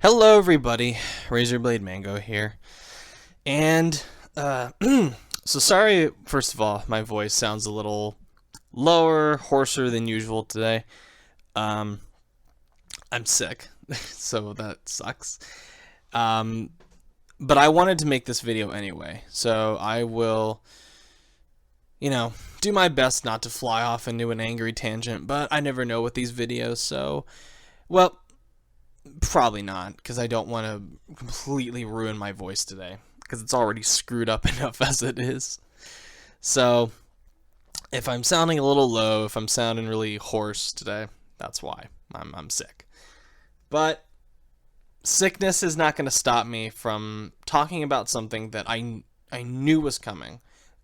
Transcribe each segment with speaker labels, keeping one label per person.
Speaker 1: Hello everybody, Razorblade Mango here, and so sorry, first of all, my voice sounds a little lower, hoarser than usual today. Um, I'm sick, so that sucks. Um, but I wanted to make this video anyway, so I will, do my best not to fly off into an angry tangent, but I never know with these videos, so, well, probably not, because I don't want to completely ruin my voice today, because it's already screwed up enough as it is. So, if I'm sounding a little low, if I'm sounding really hoarse today, that's why. I'm sick. But sickness is not going to stop me from talking about something that I knew was coming.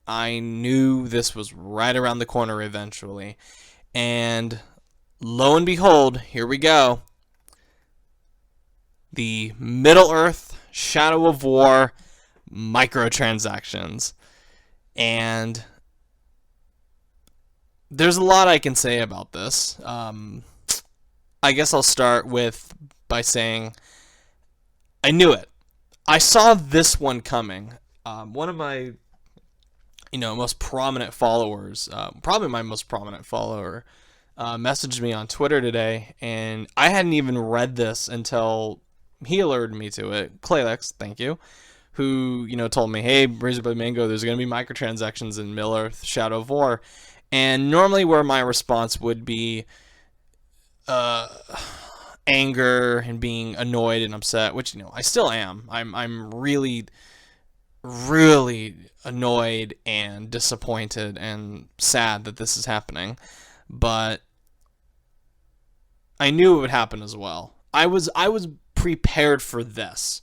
Speaker 1: I knew this was right around the corner eventually. And lo and behold, here we go. The Middle-earth Shadow of War microtransactions. And there's a lot I can say about this. I guess I'll start by saying I knew it. I saw this one coming. One of my most prominent followers, probably my most prominent follower, messaged me on Twitter today, and I hadn't even read this until he alerted me to it. Claylex, thank you, who told me, hey, Razorblade Mango, there's going to be microtransactions in Middle-earth Shadow of War. And normally where my response would be anger and being annoyed and upset, which I still am. I'm really annoyed and disappointed and sad that this is happening, but I knew it would happen as well. I was prepared for this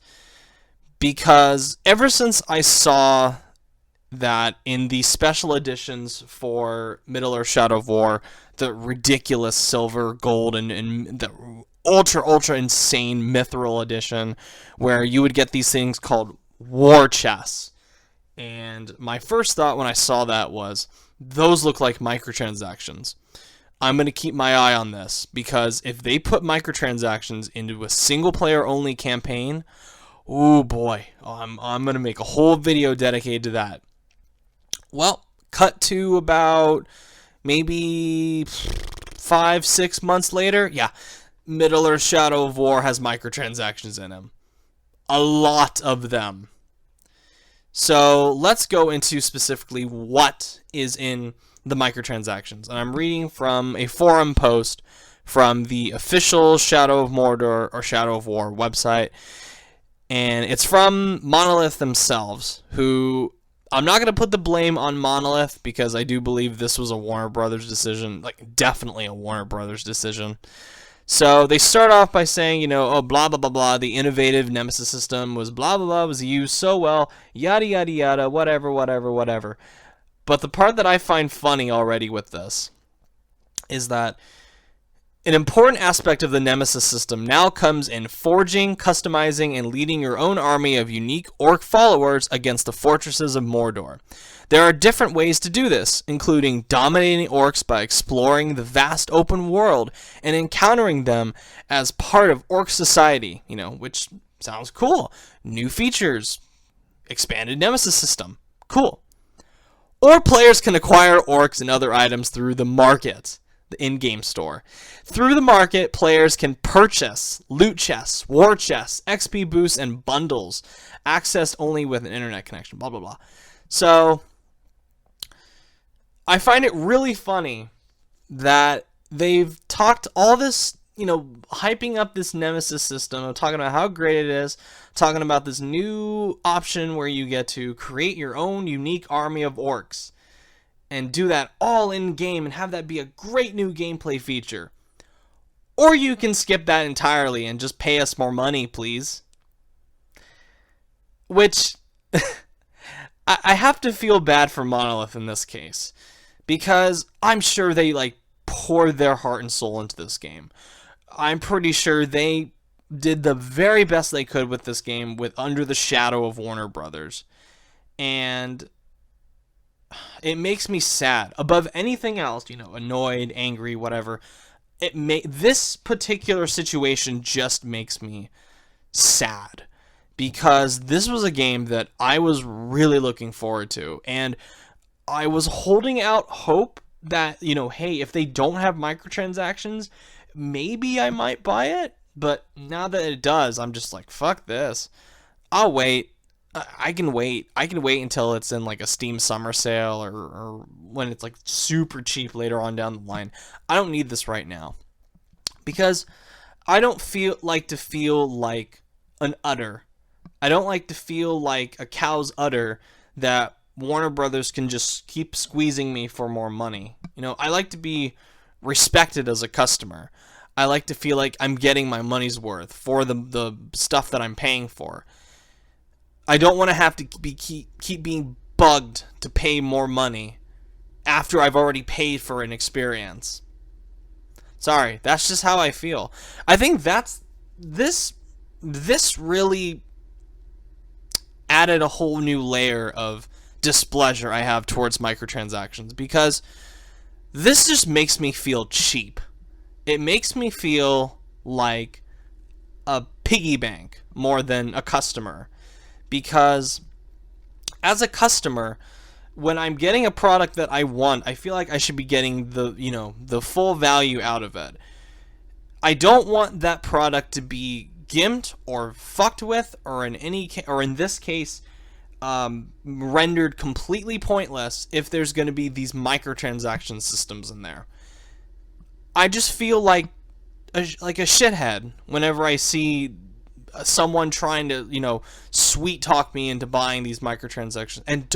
Speaker 1: because ever since I saw that in the special editions for Middle-earth Shadow of War, the ridiculous silver, gold, and the ultra insane mithril edition, where you would get these things called war chests. And my first thought when I saw that was, those look like microtransactions. I'm going to keep my eye on this, because if they put microtransactions into a single-player only campaign, oh boy, I'm going to make a whole video dedicated to that. Well, cut to about maybe 5-6 months later, yeah, Middle-earth Shadow of War has microtransactions in them. A lot of them. So let's go into specifically what is in the microtransactions. And I'm reading from a forum post from the official Shadow of Mordor or Shadow of War website. And it's from Monolith themselves, who I'm not going to put the blame on Monolith, because I do believe this was a Warner Brothers decision, like definitely a Warner Brothers decision. So they start off by saying, oh, blah, blah, blah, blah, the innovative Nemesis system was blah, blah, blah, was used so well, yada, yada, yada, whatever. But the part that I find funny already with this is that an important aspect of the Nemesis system now comes in forging, customizing, and leading your own army of unique orc followers against the fortresses of Mordor. There are different ways to do this, including dominating orcs by exploring the vast open world and encountering them as part of orc society, which sounds cool. New features, expanded Nemesis system, cool. Or players can acquire orcs and other items through the market, the in-game store. Through the market, players can purchase loot chests, war chests, XP boosts, and bundles, accessed only with an internet connection, blah, blah, blah. So I find it really funny that they've talked all this, hyping up this Nemesis system, talking about how great it is, talking about this new option where you get to create your own unique army of orcs and do that all in game and have that be a great new gameplay feature. Or you can skip that entirely and just pay us more money, please. Which I have to feel bad for Monolith in this case, because I'm sure they poured their heart and soul into this game. I'm pretty sure they did the very best they could with this game, under the shadow of Warner Brothers. And it makes me sad. Above anything else, annoyed, angry, whatever, this particular situation just makes me sad, because this was a game that I was really looking forward to, and I was holding out hope that, hey, if they don't have microtransactions, maybe I might buy it. But now that it does, I'm just like, fuck this. I'll wait. I can wait. I can wait until it's in like a Steam summer sale, or when it's like super cheap later on down the line. I don't need this right now, because I don't feel like an udder. I don't like to feel like a cow's udder that Warner Brothers can just keep squeezing me for more money. I like to be respected as a customer. I like to feel like I'm getting my money's worth for the stuff that I'm paying for. I don't want to have to keep being bugged to pay more money after I've already paid for an experience. Sorry, that's just how I feel. I think this really added a whole new layer of displeasure I have towards microtransactions, because this just makes me feel cheap. It makes me feel like a piggy bank more than a customer, because as a customer, when I'm getting a product that I want, I feel like I should be getting the full value out of it. I don't want that product to be gimped or fucked with, or in this case, rendered completely pointless if there's going to be these microtransaction systems in there. I just feel like a shithead whenever I see someone trying to, sweet talk me into buying these microtransactions. And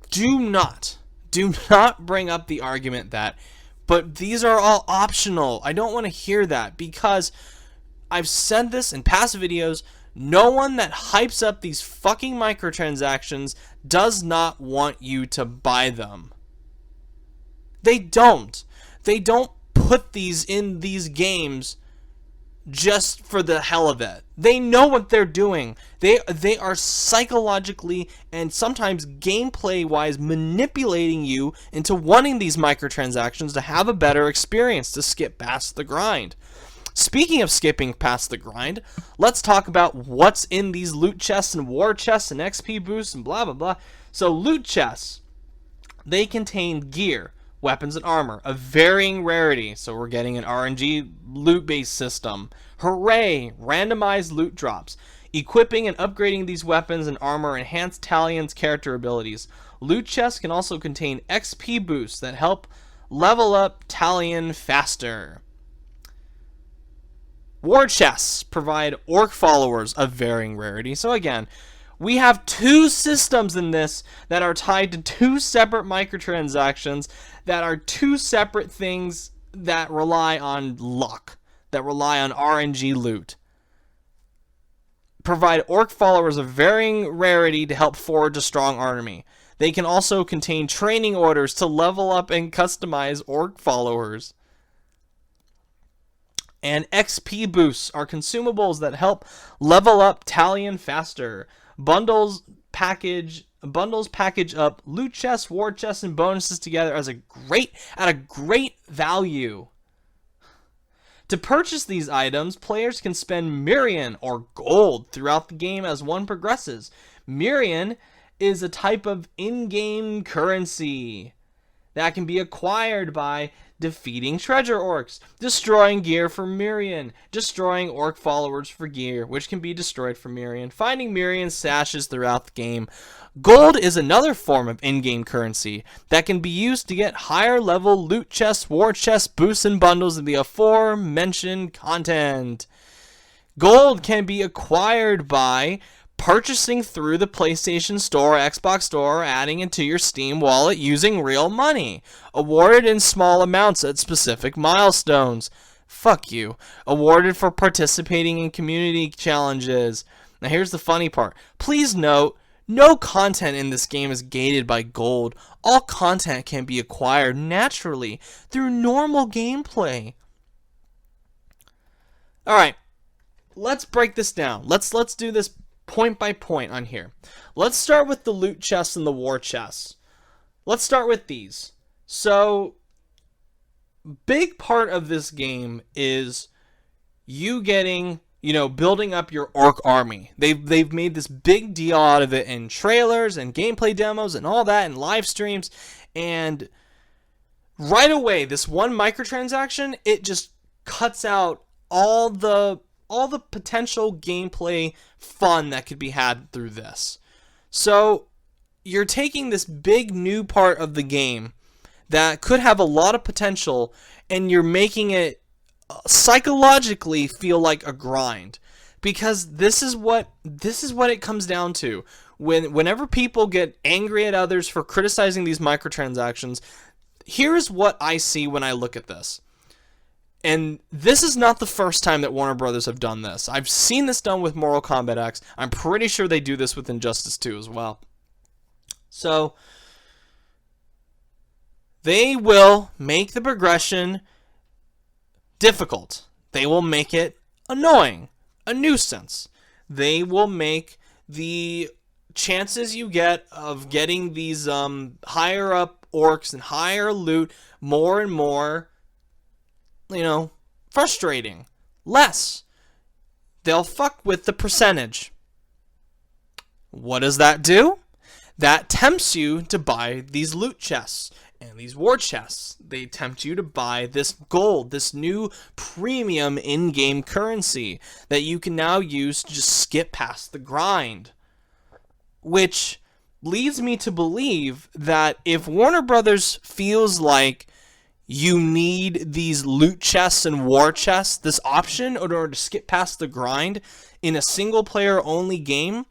Speaker 1: do not bring up the argument that, but these are all optional. I don't want to hear that, because I've said this in past videos. No one that hypes up these fucking microtransactions does not want you to buy them. They don't. They don't put these in these games just for the hell of it. They know what they're doing. They are psychologically and sometimes gameplay-wise manipulating you into wanting these microtransactions to have a better experience, to skip past the grind. Speaking of skipping past the grind, let's talk about what's in these loot chests and war chests and XP boosts and blah blah blah. So loot chests, they contain gear, weapons, and armor of varying rarity. So we're getting an RNG loot-based system. Hooray! Randomized loot drops. Equipping and upgrading these weapons and armor enhance Talion's character abilities. Loot chests can also contain XP boosts that help level up Talion faster. War chests provide orc followers of varying rarity. So again, we have two systems in this that are tied to two separate microtransactions, that are two separate things that rely on luck, that rely on RNG loot. Provide orc followers of varying rarity to help forge a strong army. They can also contain training orders to level up and customize orc followers. And XP boosts are consumables that help level up Talion faster. Bundles package up loot chests, war chests, and bonuses together at a great value. To purchase these items, players can spend Mirian or gold throughout the game as one progresses. Mirian is a type of in-game currency that can be acquired by defeating treasure orcs, destroying gear for Mirian, destroying orc followers for gear, which can be destroyed for Mirian, finding Mirian stashes throughout the game. Gold is another form of in-game currency that can be used to get higher level loot chests, war chests, boosts, and bundles of the aforementioned content. Gold can be acquired by purchasing through the PlayStation Store, Xbox Store, or adding it to your Steam wallet using real money. Awarded in small amounts at specific milestones. Fuck you. Awarded for participating in community challenges. Now here's the funny part. Please note, no content in this game is gated by gold. All content can be acquired naturally through normal gameplay. Alright, let's break this down. Let's do this point by point on here. Let's start with the loot chests and the war chests. Let's start with these. So, big part of this game is you getting building up your orc army. They've made this big deal out of it in trailers and gameplay demos and all that and live streams, and right away this one microtransaction, it just cuts out all the potential gameplay fun that could be had through this. So you're taking this big new part of the game that could have a lot of potential, and you're making it psychologically feel like a grind, because this is what it comes down to. Whenever people get angry at others for criticizing these microtransactions, here's what I see when I look at this. And this is not the first time that Warner Brothers have done this. I've seen this done with Mortal Kombat X. I'm pretty sure they do this with Injustice 2 as well. So they will make the progression difficult. They will make it annoying, a nuisance. They will make the chances you get of getting these higher up orcs and higher loot more and more, frustrating. Less. They'll fuck with the percentage. What does that do? That tempts you to buy these loot chests and these war chests. They tempt you to buy this gold, this new premium in-game currency that you can now use to just skip past the grind. Which leads me to believe that if Warner Brothers feels like you need these loot chests and war chests, this option, in order to skip past the grind in a single-player only game,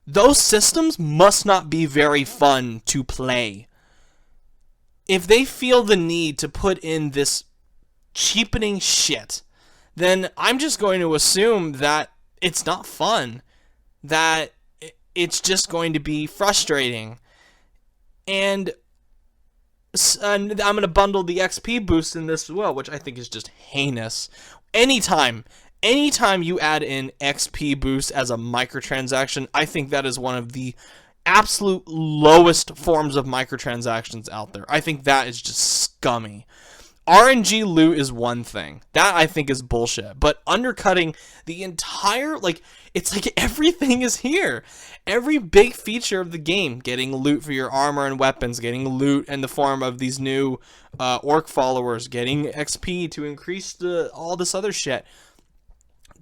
Speaker 1: those systems must not be very fun to play. If they feel the need to put in this cheapening shit, then I'm just going to assume that it's not fun, that it's just going to be frustrating. And I'm going to bundle the XP boost in this as well, which I think is just heinous. Anytime you add in XP boost as a microtransaction, I think that is one of the absolute lowest forms of microtransactions out there. I think that is just scummy. RNG loot is one thing. That I think is bullshit. But undercutting the entire, it's like everything is here. Every big feature of the game, getting loot for your armor and weapons, getting loot in the form of these new orc followers, getting XP to increase all this other shit,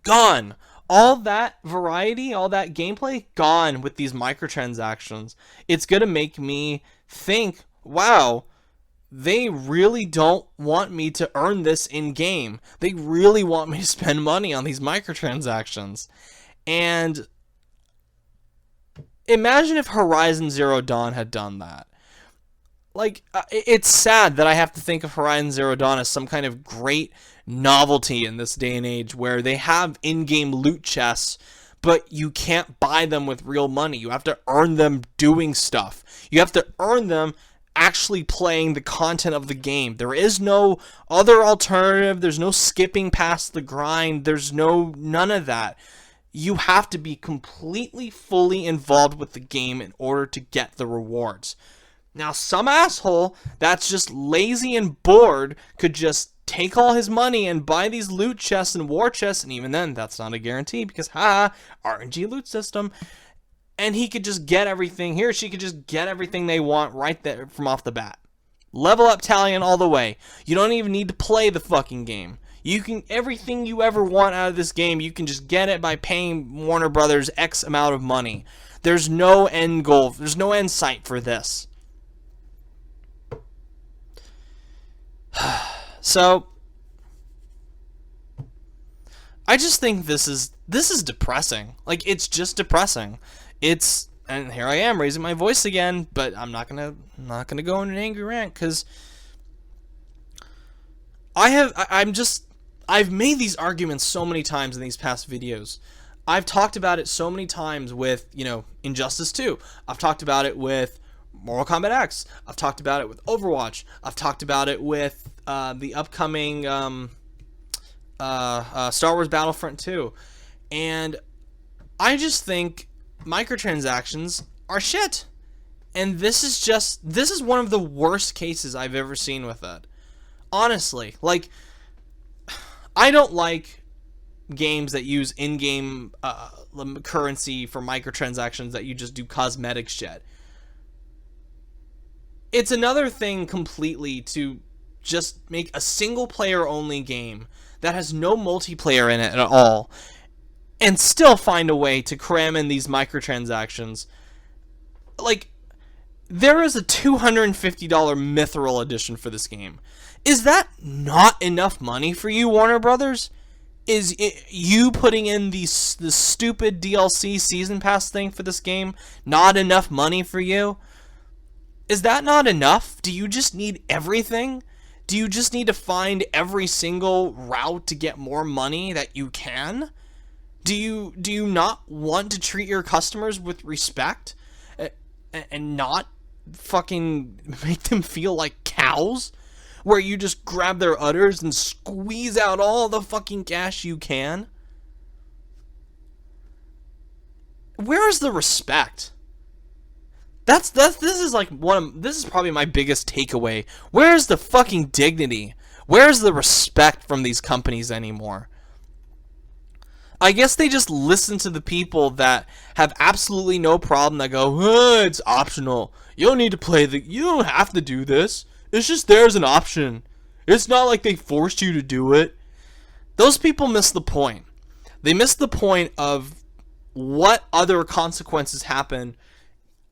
Speaker 1: gone. All that variety, all that gameplay, gone with these microtransactions. It's going to make me think, wow, they really don't want me to earn this in-game. They really want me to spend money on these microtransactions. And imagine if Horizon Zero Dawn had done that. It's sad that I have to think of Horizon Zero Dawn as some kind of great novelty in this day and age where they have in-game loot chests, but you can't buy them with real money. You have to earn them doing stuff. You have to earn them actually playing the content of the game. There is no other alternative. There's no skipping past the grind. There's none of that. You have to be completely, fully involved with the game in order to get the rewards. Now, some asshole that's just lazy and bored could just take all his money and buy these loot chests and war chests, and even then, that's not a guarantee because, RNG loot system. And he could just get everything, he or she could just get everything they want right there from off the bat. Level up Talion all the way. You don't even need to play the fucking game. You can, everything you ever want out of this game, you can just get it by paying Warner Brothers X amount of money. There's no end goal. There's no end sight for this. So, I just think this is depressing. It's just depressing. And here I am raising my voice again, but I'm not gonna go in an angry rant because I've made these arguments so many times in these past videos. I've talked about it so many times with, Injustice 2. I've talked about it with Mortal Kombat X. I've talked about it with Overwatch. I've talked about it with the upcoming Star Wars Battlefront 2. And I just think microtransactions are shit. And this is one of the worst cases I've ever seen with it. Honestly, I don't like games that use in-game currency for microtransactions that you just do cosmetic shit. It's another thing completely to just make a single-player only game that has no multiplayer in it at all, and still find a way to cram in these microtransactions. Like, there is a $250 Mithril edition for this game. Is that not enough money for you, Warner Brothers? Is you putting in the stupid DLC season pass thing for this game not enough money for you? Is that not enough? Do you just need everything? Do you just need to find every single route to get more money that you can? Do you not want to treat your customers with respect and not fucking make them feel like cows? Where you just grab their udders and squeeze out all the fucking cash you can? Where is the respect? This is probably my biggest takeaway. Where's the fucking dignity? Where's the respect from these companies anymore? I guess they just listen to the people that have absolutely no problem that go, it's optional. You don't need to you don't have to do this. It's just there as an option. It's not like they forced you to do it. Those people miss the point. They miss the point of what other consequences happen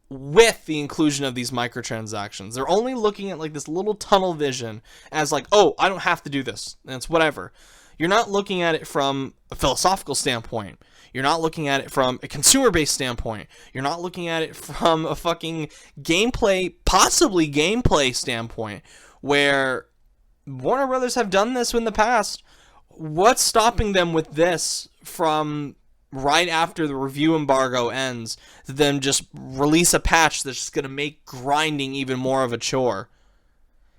Speaker 1: with the inclusion of these microtransactions. They're only looking at like this little tunnel vision as like, oh, I don't have to do this. And it's whatever. You're not looking at it from a philosophical standpoint. You're not looking at it from a consumer-based standpoint. You're not looking at it from a fucking possibly gameplay standpoint, where Warner Brothers have done this in the past. What's stopping them with this from right after the review embargo ends, them just release a patch that's just going to make grinding even more of a chore?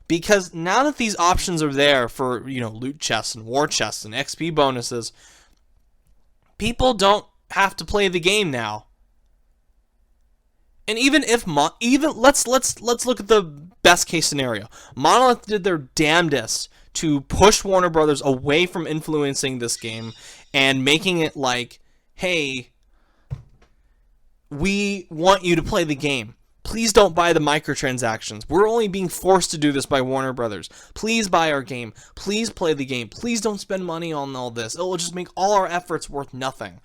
Speaker 1: Because now that these options are there for, loot chests and war chests and XP bonuses, people don't have to play the game now. And even if let's look at the best case scenario. Monolith did their damnedest to push Warner Brothers away from influencing this game and making it like, hey, we want you to play the game. Please don't buy the microtransactions. We're only being forced to do this by Warner Brothers. Please buy our game. Please play the game. Please don't spend money on all this. It will just make all our efforts worth nothing.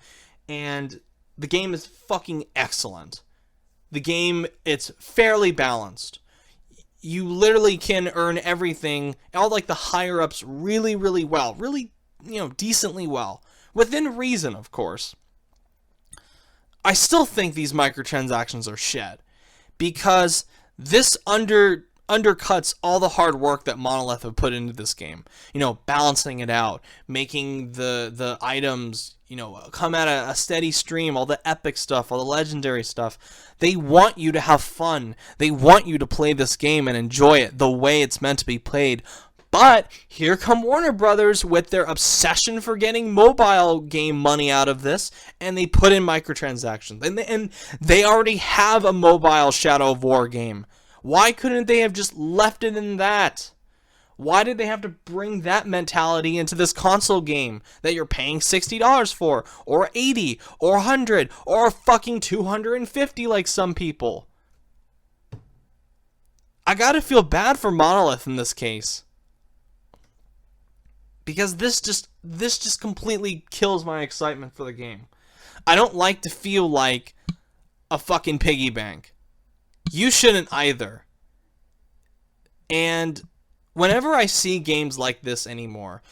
Speaker 1: And the game is fucking excellent. The game, it's fairly balanced. You literally can earn everything, all like the higher ups really, really well. Really, decently well. Within reason, of course. I still think these microtransactions are shit. Because this undercuts all the hard work that Monolith have put into this game. Balancing it out, making the items, come at a steady stream, all the epic stuff, all the legendary stuff. They want you to have fun. They want you to play this game and enjoy it the way it's meant to be played. But here come Warner Brothers with their obsession for getting mobile game money out of this, and they put in microtransactions. And they already have a mobile Shadow of War game. Why couldn't they have just left it in that? Why did they have to bring that mentality into this console game that you're paying $60 for, or $80, or $100, or fucking $250 like some people? I gotta feel bad for Monolith in this case. Because this just completely kills my excitement for the game. I don't like to feel like a fucking piggy bank. You shouldn't either. And whenever I see games like this anymore,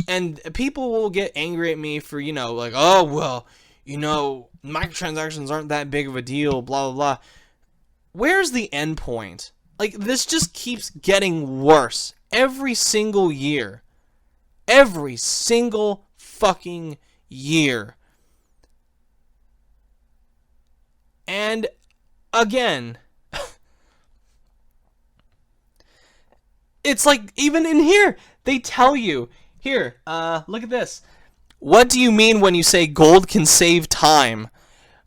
Speaker 1: and people will get angry at me for, like, oh, well, microtransactions aren't that big of a deal, blah, blah, blah. Where's the end point? Like, this just keeps getting worse every single year. Every single fucking year. And again, it's like, even in here, they tell you, here, look at this. What do you mean when you say gold can save time?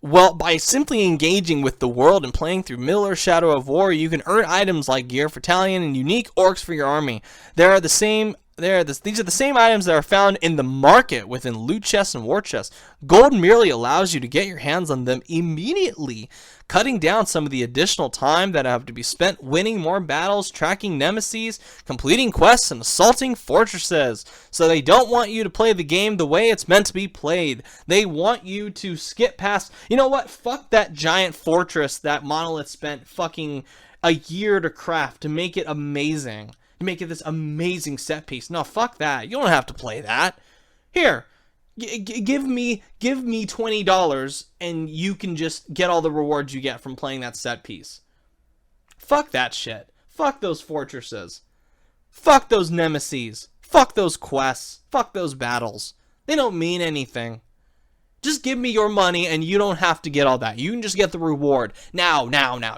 Speaker 1: Well, by simply engaging with the world and playing through Miller Shadow of War, you can earn items like gear for Talion and unique orcs for your army. There are the same These are the same items that are found in the market within loot chests and war chests. Gold merely allows you to get your hands on them immediately, cutting down some of the additional time that have to be spent winning more battles, tracking nemesis, completing quests, and assaulting fortresses. So they don't want you to play the game the way it's meant to be played. They want you to skip past... You know what? Fuck that giant fortress that Monolith spent fucking a year to craft to make it amazing. To make it this amazing set piece. No, fuck that. You don't have to play that. Here, give me $20 and you can just get all the rewards you get from playing that set piece. Fuck that shit. Fuck those fortresses. Fuck those nemesis. Fuck those quests. Fuck those battles. They don't mean anything. Just give me your money and you don't have to get all that. You can just get the reward. Now.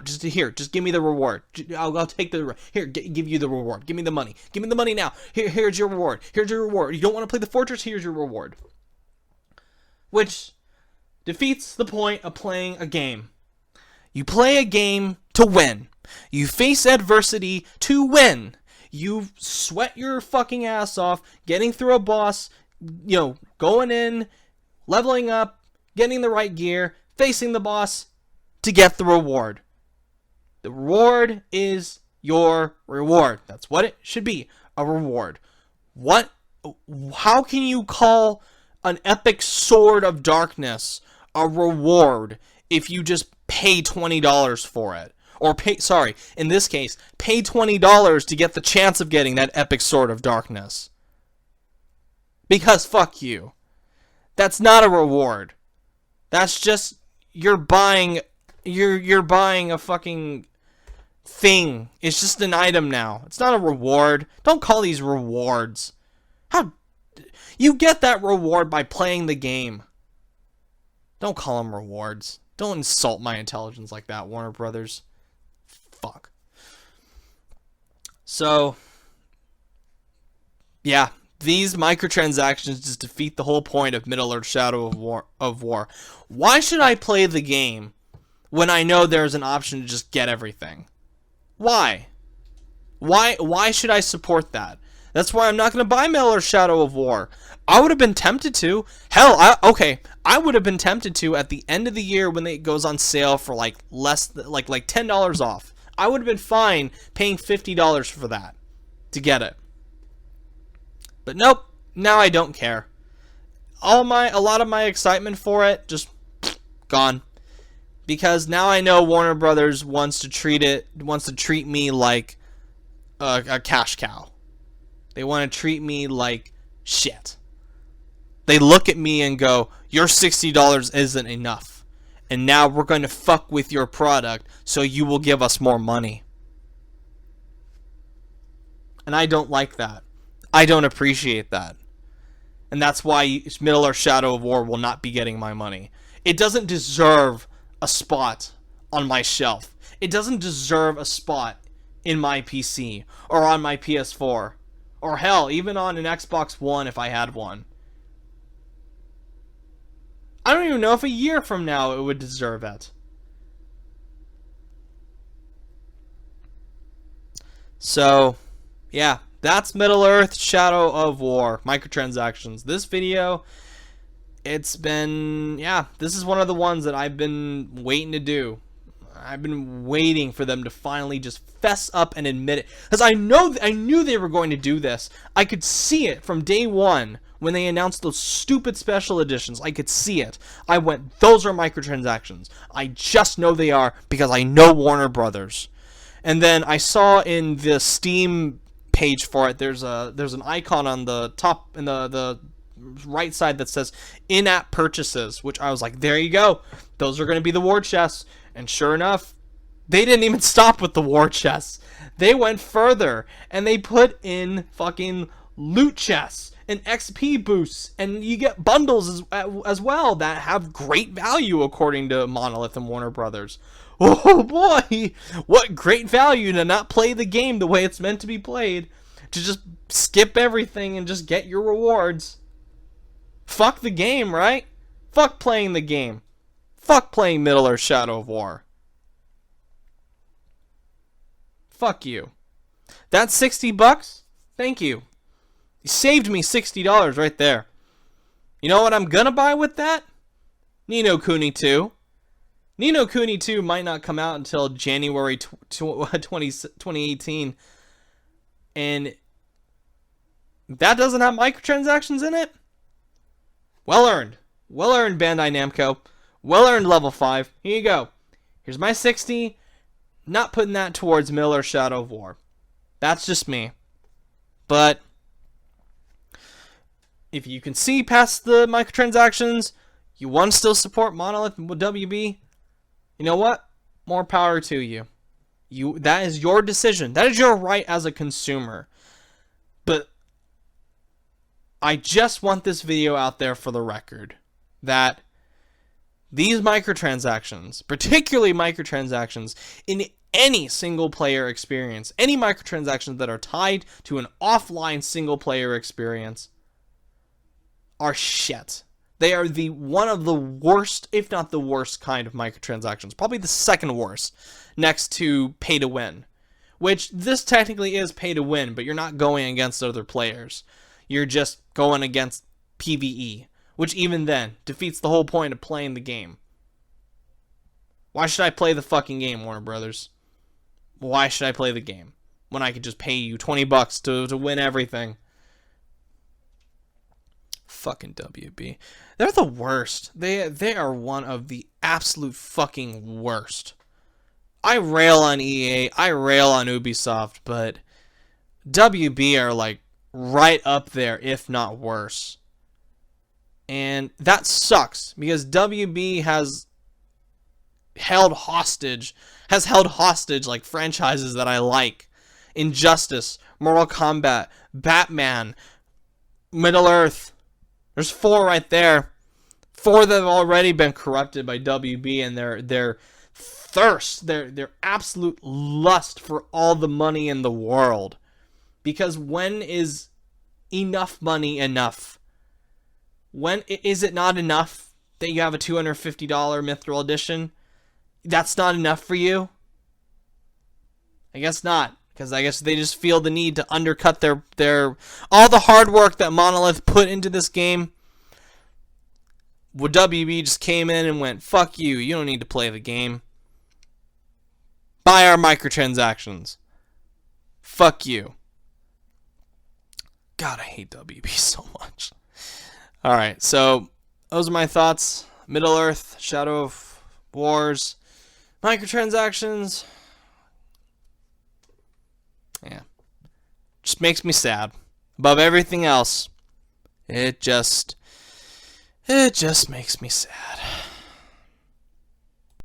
Speaker 1: Just here. Just give me the reward. I'll take the... Here, give you the reward. Give me the money. Give me the money now. Here's your reward. Here's your reward. You don't want to play the fortress? Here's your reward. Which defeats the point of playing a game. You play a game to win. You face adversity to win. You sweat your fucking ass off getting through a boss, going in, leveling up, getting the right gear, facing the boss to get the reward. The reward is your reward. That's what it should be, a reward. How can you call an epic sword of darkness a reward if you just pay $20 for it? Or in this case, pay $20 to get the chance of getting that epic sword of darkness. Because fuck you. That's not a reward. That's just you're buying a fucking thing. It's just an item now. It's not a reward. Don't call these rewards. How you get that reward by playing the game. Don't call them rewards. Don't insult my intelligence like that, Warner Brothers. Fuck. So, yeah. These microtransactions just defeat the whole point of Middle-earth Shadow of War. Why should I play the game when I know there's an option to just get everything? Why? Why should I support that? That's why I'm not going to buy Middle-earth Shadow of War. I would have been tempted to. Hell, I would have been tempted to at the end of the year when it goes on sale for like $10 off. I would have been fine paying $50 for that to get it. But nope, now I don't care. A lot of my excitement for it just gone, because now I know Warner Brothers wants to treat me like a cash cow. They want to treat me like shit. They look at me and go, "Your $60 isn't enough, and now we're going to fuck with your product so you will give us more money." And I don't like that. I don't appreciate that. And that's why Middle-earth Shadow of War will not be getting my money. It doesn't deserve a spot on my shelf. It doesn't deserve a spot in my PC or on my PS4. Or hell, even on an Xbox One if I had one. I don't even know if a year from now it would deserve it. So, yeah. That's Middle-earth Shadow of War, microtransactions. This video, this is one of the ones that I've been waiting to do. I've been waiting for them to finally just fess up and admit it. Because I knew they were going to do this. I could see it from day one when they announced those stupid special editions. I could see it. I went, those are microtransactions. I just know they are because I know Warner Brothers. And then I saw in the Steam page for it, there's an icon on the top in the right side that says in-app purchases, which I was like, there you go, those are going to be the war chests. And sure enough, they didn't even stop with the war chests. They went further and they put in fucking loot chests and XP boosts, and you get bundles as well that have great value according to Monolith and Warner Brothers. Oh boy, what great value to not play the game the way it's meant to be played, to just skip everything and just get your rewards. Fuck the game, right? Fuck playing the game. Fuck playing Middle-earth Shadow of War. Fuck you. That's $60? Thank you. You saved me $60 right there. You know what I'm gonna buy with that? Ni no Kuni 2. Ni no Kuni 2 might not come out until January 2018. And that doesn't have microtransactions in it? Well earned. Well earned, Bandai Namco. Well earned level 5. Here you go. Here's my 60. Not putting that towards Miller Shadow of War. That's just me. But if you can see past the microtransactions, you want to still support Monolith and WB, you know what? More power to you. That is your decision. That is your right as a consumer. But I just want this video out there for the record that these microtransactions, particularly microtransactions in any single player experience, any microtransactions that are tied to an offline single player experience, are shit. They are one of the worst, if not the worst kind of microtransactions. Probably the second worst, next to pay to win. Which this technically is pay to win, but you're not going against other players. You're just going against PvE, which even then defeats the whole point of playing the game. Why should I play the fucking game, Warner Brothers? Why should I play the game when I could just pay you $20 to win everything? Fucking WB. They're the worst. They are one of the absolute fucking worst. I rail on EA, I rail on Ubisoft, but WB are like right up there, if not worse. And that sucks, because WB has held hostage like franchises that I like. Injustice, Mortal Kombat, Batman, Middle-earth. There's 4 right there. 4 that have already been corrupted by WB and their thirst, their absolute lust for all the money in the world. Because when is enough money enough? When is it not enough that you have a $250 Mithril Edition? That's not enough for you? I guess not. Because I guess they just feel the need to undercut their all the hard work that Monolith put into this game. Well, WB just came in and went, fuck you, you don't need to play the game. Buy our microtransactions. Fuck you. God, I hate WB so much. Alright, so those are my thoughts. Middle-earth, Shadow of Wars, microtransactions. Yeah. Just makes me sad. Above everything else, it just makes me sad.